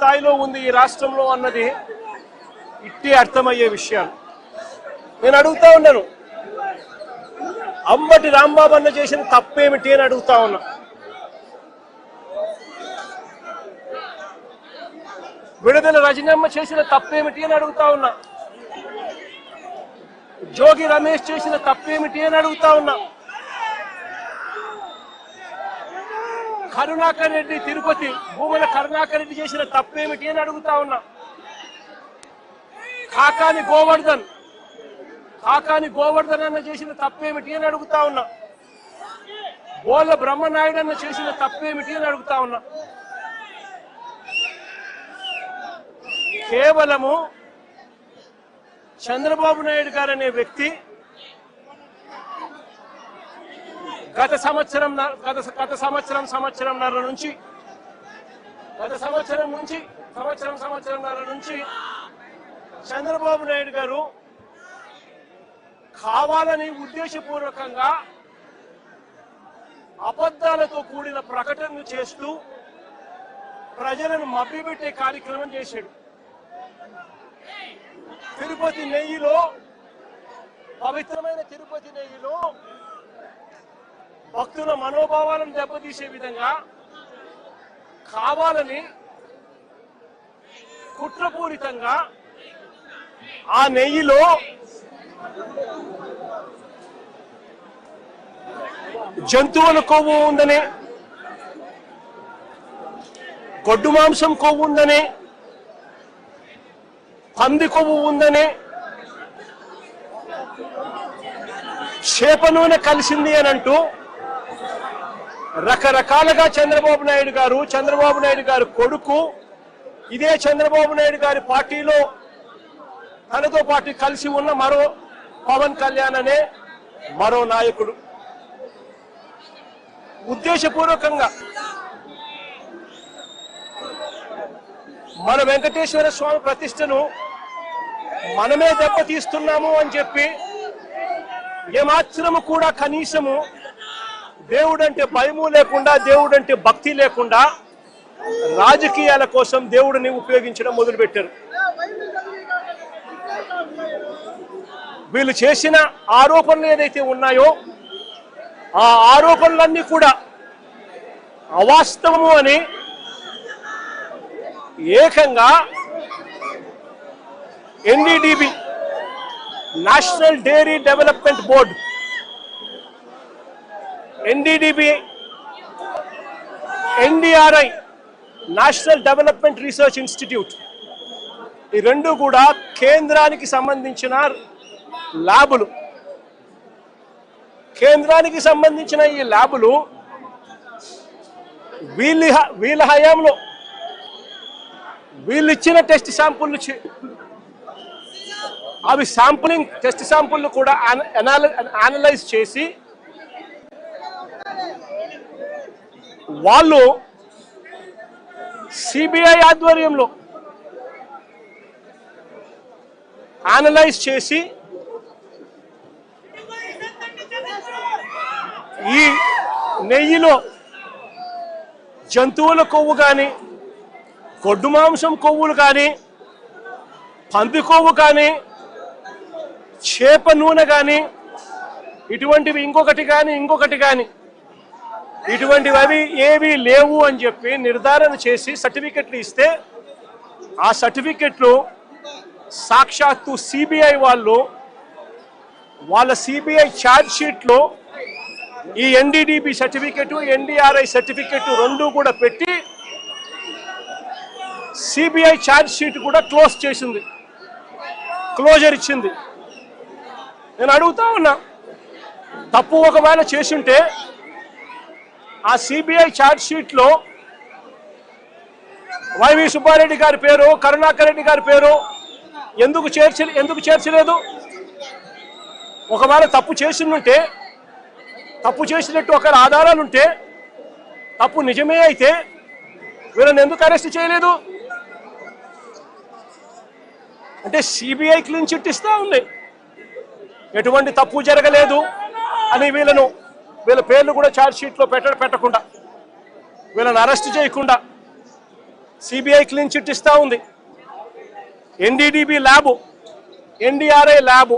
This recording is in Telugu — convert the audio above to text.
స్థాయిలో ఉంది ఈ రాష్ట్రంలో అన్నది ఇట్టి అర్థమయ్యే విషయాలు. నేను అడుగుతా ఉన్నాను, అంబటి రాంబాబు అన్న చేసిన తప్పేమిటి అని అడుగుతా ఉన్నా. విడుదల రజనమ్మ చేసిన తప్పేమిటి అని అడుగుతా ఉన్నా. జోగి రమేష్ చేసిన తప్పేమిటి అని అడుగుతా ఉన్నా. కరుణాకర్ రెడ్డి తిరుపతి భూముల కరుణాకర్ రెడ్డి చేసిన తప్పేమిటి అని అడుగుతా ఉన్నా. కాకాని గోవర్ధన్ అన్న చేసిన తప్పేమిటి అని అడుగుతా ఉన్నా. బోల బ్రహ్మనాయుడు అన్న చేసిన తప్పేమిటి అని అడుగుతా ఉన్నా. కేవలము చంద్రబాబు నాయుడు గారు అనే వ్యక్తి గత సంవత్సరంన్నర నుంచి చంద్రబాబు నాయుడు గారు కావాలని ఉద్దేశపూర్వకంగా అబద్ధాలతో కూడిన ప్రకటనలు చేస్తూ ప్రజలను మభ్యపెట్టే కార్యక్రమం చేశాడు. తిరుపతి నెయ్యిలో, పవిత్రమైన తిరుపతి నెయ్యిలో భక్తుల మనోభావాలను దెబ్బతీసే విధంగా కావాలని కుట్రపూరితంగా ఆ నెయ్యిలో జంతువుల కొవ్వు ఉందని, గొడ్డు మాంసం కొవ్వు ఉందని, పంది కొవ్వు ఉందని, చేప నూనె కలిసింది అని అంటూ రకరకాలుగా చంద్రబాబు నాయుడు గారు కొడుకు, ఇదే చంద్రబాబు నాయుడు గారి పార్టీలో తనతో పాటు కలిసి ఉన్న మరో పవన్ కళ్యాణ్ అనే మరో నాయకుడు ఉద్దేశపూర్వకంగా మన వెంకటేశ్వర స్వామి ప్రతిష్టను మనమే దెబ్బతీస్తున్నాము అని చెప్పి ఏమాత్రము కూడా కనీసము దేవుడంటే భయము లేకుండా, దేవుడంటే భక్తి లేకుండా రాజకీయాల కోసం దేవుడిని ఉపయోగించడం మొదలుపెట్టారు. వీళ్ళు చేసిన ఆరోపణలు ఏదైతే ఉన్నాయో ఆ ఆరోపణలన్నీ కూడా అవాస్తవము అని ఏకంగా NDDB national dairy development board, NDDB, NDRI national development research institute, ఈ రెండు కూడా కేంద్రానికి సంబంధించిన ల్యాబులు. కేంద్రానికి సంబంధించిన ఈ ల్యాబులు వీళ్ళ హయాంలో వీళ్ళు ఇచ్చిన టెస్ట్ శాంపుల్, అవి శాంపులింగ్ టెస్ట్ శాంపుల్ కూడా అనలైజ్ చేసి వాళ్ళు సిబిఐ ఆధ్వర్యంలో అనలైజ్ చేసి ఈ నెయ్యిలో జంతువుల కొవ్వు కానీ, గొడ్డు మాంసం కొవ్వులు కానీ, పంది కొవ్వు కానీ, చేప నూనె కానీ, ఇటువంటివి ఇంకొకటి కానీ ఇటువంటివి అవి ఏవి లేవు అని చెప్పి నిర్ధారణ చేసి సర్టిఫికెట్లు ఇస్తే ఆ సర్టిఫికెట్లు సాక్షాత్తు సిబిఐ వాళ్ళ సిబిఐ ఛార్జ్ షీట్లో ఈ ఎన్డీడీబీ సర్టిఫికెట్, ఎన్డీఆర్ఐ సర్టిఫికెట్ రెండు కూడా పెట్టి సిబిఐ ఛార్జ్ షీట్ కూడా క్లోజర్ ఇచ్చింది. నేను అడుగుతా ఉన్నా, తప్పు ఒకవేళ చేసుంటే ఆ సిబిఐ ఛార్జ్ షీట్లో వైవి సుబ్బారెడ్డి గారి పేరు, కరుణాకర్ రెడ్డి గారి పేరు ఎందుకు చేర్చలేదు? ఒకవేళ తప్పు చేసినట్టు ఒకవేళ ఆధారాలుంటే, తప్పు నిజమే అయితే వీళ్ళని ఎందుకు అరెస్ట్ చేయలేదు? అంటే సిబిఐ క్లీన్ చిట్ ఇస్తా ఉంది, ఎటువంటి తప్పు జరగలేదు అని వీళ్ళ పేర్లు కూడా ఛార్జ్ షీట్లో పెట్టకుండా, వీళ్ళని అరెస్ట్ చేయకుండా సిబిఐ క్లీన్ చిట్ ఇస్తా ఉంది, ఎన్డీడీబీ ల్యాబు, ఎన్డీఆర్ఐ ల్యాబు,